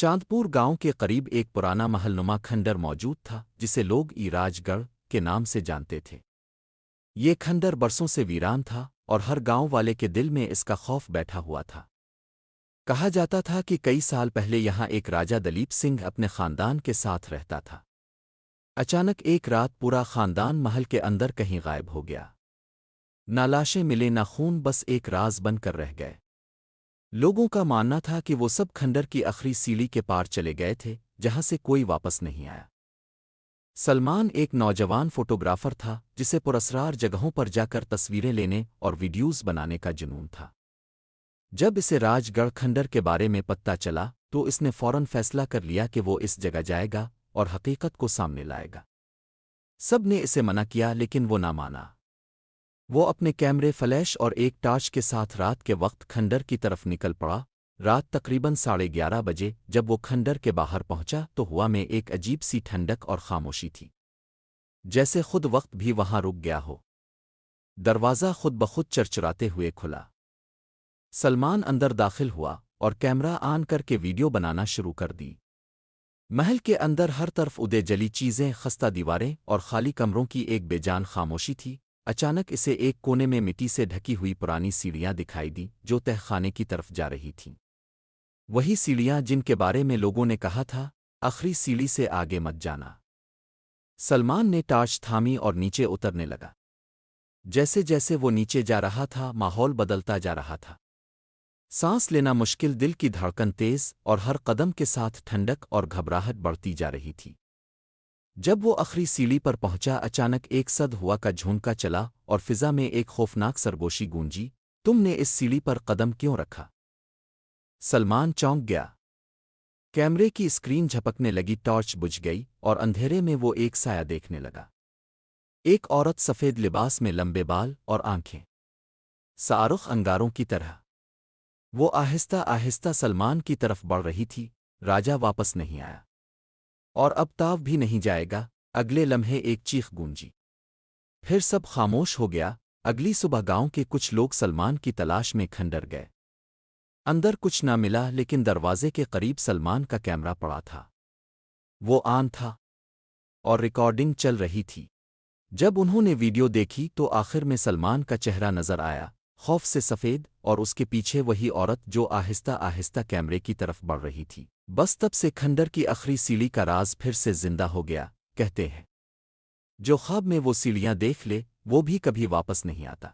चांदपुर गांव के करीब एक पुराना महलनुमा खंडर मौजूद था जिसे लोग ईराजगढ़ के नाम से जानते थे। ये खंडर बरसों से वीरान था और हर गांव वाले के दिल में इसका खौफ बैठा हुआ था। कहा जाता था कि कई साल पहले यहाँ एक राजा दलीप सिंह अपने खानदान के साथ रहता था। अचानक एक रात पूरा खानदान महल के अंदर कहीं गायब हो गया। ना लाशें मिले ना खून, बस एक राज बन कर रह गए। लोगों का मानना था कि वो सब खंडर की आखिरी सीढ़ी के पार चले गए थे जहां से कोई वापस नहीं आया। सलमान एक नौजवान फोटोग्राफर था जिसे पुरस्कार जगहों पर जाकर तस्वीरें लेने और वीडियोज़ बनाने का जुनून था। जब इसे राजगढ़ खंडर के बारे में पता चला तो इसने फौरन फैसला कर लिया कि वो इस जगह जाएगा और हकीकत को सामने लाएगा। सब ने इसे मना किया लेकिन वो ना माना। वो अपने कैमरे, फ्लैश और एक टार्च के साथ रात के वक्त खंडर की तरफ निकल पड़ा। रात तकरीबन 11:30 बजे जब वो खंडर के बाहर पहुंचा तो हवा में एक अजीब सी ठंडक और खामोशी थी, जैसे खुद वक्त भी वहां रुक गया हो। दरवाज़ा खुद बखुद चरचराते हुए खुला। सलमान अंदर दाखिल हुआ और कैमरा ऑन करके वीडियो बनाना शुरू कर दी। महल के अंदर हर तरफ उदय जली चीज़ें, खस्ता दीवारें और खाली कमरों की एक बेजान खामोशी थी। अचानक इसे एक कोने में मिट्टी से ढकी हुई पुरानी सीढ़ियां दिखाई दी जो तहखाने की तरफ जा रही थीं। वही सीढ़ियां जिनके बारे में लोगों ने कहा था, आखिरी सीढ़ी से आगे मत जाना। सलमान ने टार्च थामी और नीचे उतरने लगा। जैसे जैसे वो नीचे जा रहा था माहौल बदलता जा रहा था। सांस लेना मुश्किल, दिल की धड़कन तेज और हर कदम के साथ ठंडक और घबराहट बढ़ती जा रही थी। जब वो आखिरी सीढ़ी पर पहुंचा अचानक एक सद हुआ का झोंका चला और फिजा में एक खौफनाक सरगोशी गूंजी। तुमने इस सीढ़ी पर कदम क्यों रखा? सलमान चौंक गया। कैमरे की स्क्रीन झपकने लगी, टॉर्च बुझ गई और अंधेरे में वो एक साया देखने लगा। एक औरत, सफ़ेद लिबास में, लंबे बाल और आंखें शाहरुख अंगारों की तरह। वो आहिस्ता आहिस्ता सलमान की तरफ बढ़ रही थी। राजा वापस नहीं आया और अब ताव भी नहीं जाएगा। अगले लम्हे एक चीख गूंजी, फिर सब खामोश हो गया। अगली सुबह गांव के कुछ लोग सलमान की तलाश में खंडर गए। अंदर कुछ ना मिला लेकिन दरवाजे के करीब सलमान का कैमरा पड़ा था। वो ऑन था और रिकॉर्डिंग चल रही थी। जब उन्होंने वीडियो देखी तो आखिर में सलमान का चेहरा नजर आया, खौफ से सफ़ेद, और उसके पीछे वही औरत जो आहिस्ता आहिस्ता कैमरे की तरफ बढ़ रही थी। बस तब से खंडर की आखिरी सीढ़ी का राज फिर से जिंदा हो गया। कहते हैं जो ख्वाब में वो सीढ़ियां देख ले वो भी कभी वापस नहीं आता।